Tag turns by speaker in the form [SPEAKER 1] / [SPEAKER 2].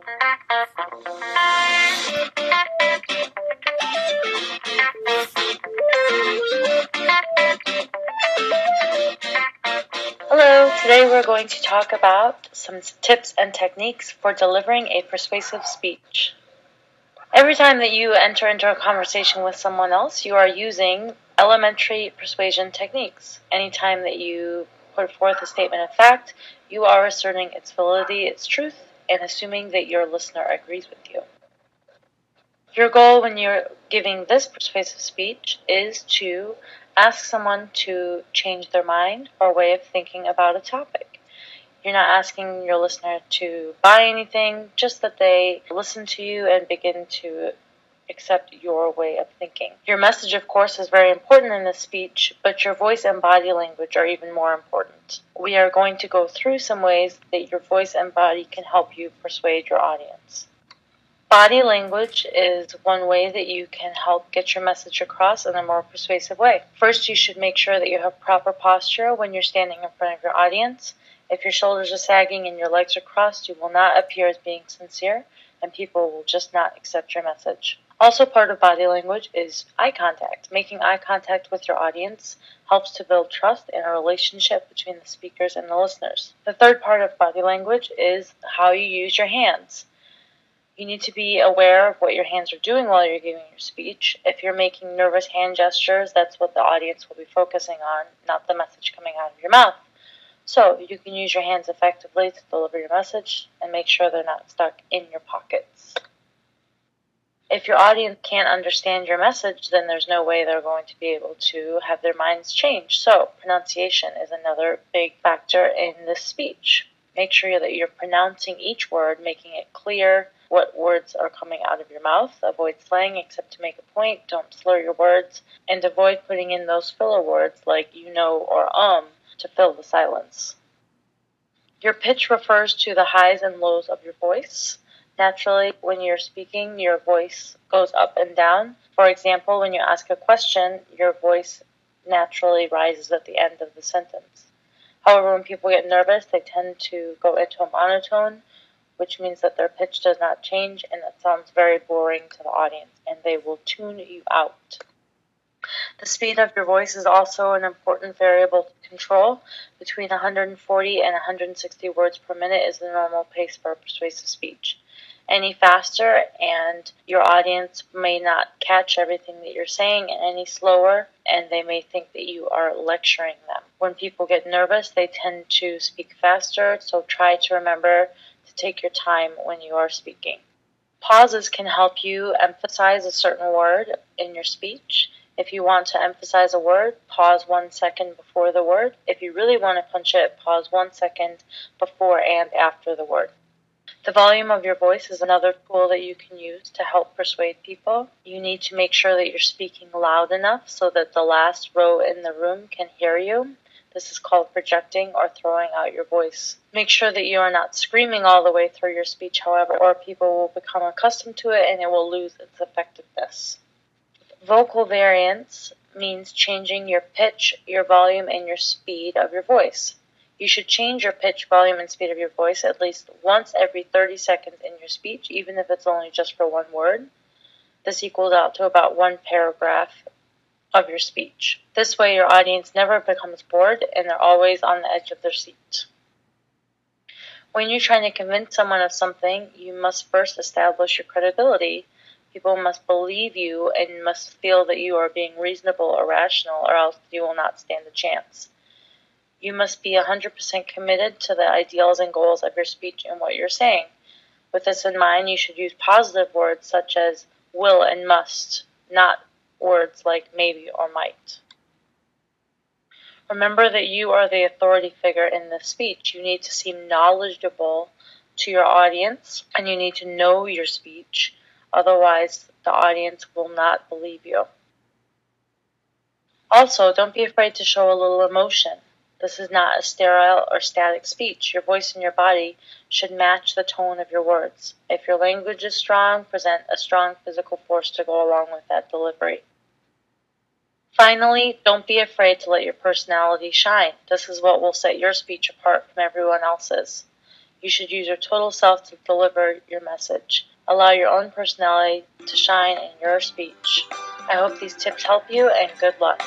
[SPEAKER 1] Hello, today we're going to talk about some tips and techniques for delivering a persuasive speech. Every time that you enter into a conversation with someone else, you are using elementary persuasion techniques. Anytime that you put forth a statement of fact, you are asserting its validity, its truth, and assuming that your listener agrees with you. Your goal when you're giving this persuasive speech is to ask someone to change their mind or way of thinking about a topic. You're not asking your listener to buy anything, just that they listen to you and begin to accept your way of thinking. Your message, of course, is very important in this speech, but your voice and body language are even more important. We are going to go through some ways that your voice and body can help you persuade your audience. Body language is one way that you can help get your message across in a more persuasive way. First, you should make sure that you have proper posture when you're standing in front of your audience. If your shoulders are sagging and your legs are crossed, you will not appear as being sincere, and people will just not accept your message. Also, part of body language is eye contact. Making eye contact with your audience helps to build trust in a relationship between the speakers and the listeners. The third part of body language is how you use your hands. You need to be aware of what your hands are doing while you're giving your speech. If you're making nervous hand gestures, that's what the audience will be focusing on, not the message coming out of your mouth. So you can use your hands effectively to deliver your message and make sure they're not stuck in your pockets. If your audience can't understand your message, then there's no way they're going to be able to have their minds changed. So pronunciation is another big factor in this speech. Make sure that you're pronouncing each word, making it clear what words are coming out of your mouth. Avoid slang except to make a point. Don't slur your words. And avoid putting in those filler words like you know or to fill the silence. Your pitch refers to the highs and lows of your voice. Naturally, when you're speaking, your voice goes up and down. For example, when you ask a question, your voice naturally rises at the end of the sentence. However, when people get nervous, they tend to go into a monotone, which means that their pitch does not change, and that sounds very boring to the audience, and they will tune you out. The speed of your voice is also an important variable to control. Between 140 and 160 words per minute is the normal pace for a persuasive speech. Any faster, and your audience may not catch everything that you're saying, and any slower, and they may think that you are lecturing them. When people get nervous, they tend to speak faster, so try to remember to take your time when you are speaking. Pauses can help you emphasize a certain word in your speech. If you want to emphasize a word, pause 1 second before the word. If you really want to punch it, pause 1 second before and after the word. The volume of your voice is another tool that you can use to help persuade people. You need to make sure that you're speaking loud enough so that the last row in the room can hear you. This is called projecting or throwing out your voice. Make sure that you are not screaming all the way through your speech, however, or people will become accustomed to it and it will lose its effectiveness. Vocal variance means changing your pitch, your volume, and your speed of your voice. You should change your pitch, volume, and speed of your voice at least once every 30 seconds in your speech, even if it's only just for one word. This equals out to about one paragraph of your speech. This way your audience never becomes bored and they're always on the edge of their seat. When you're trying to convince someone of something, you must first establish your credibility. People must believe you and must feel that you are being reasonable or rational, or else you will not stand a chance. You must be 100% committed to the ideals and goals of your speech and what you're saying. With this in mind, you should use positive words such as will and must, not words like maybe or might. Remember that you are the authority figure in this speech. You need to seem knowledgeable to your audience, and you need to know your speech. Otherwise, the audience will not believe you. Also, don't be afraid to show a little emotion. This is not a sterile or static speech. Your voice and your body should match the tone of your words. If your language is strong, present a strong physical force to go along with that delivery. Finally, don't be afraid to let your personality shine. This is what will set your speech apart from everyone else's. You should use your total self to deliver your message. Allow your own personality to shine in your speech. I hope these tips help you, and good luck.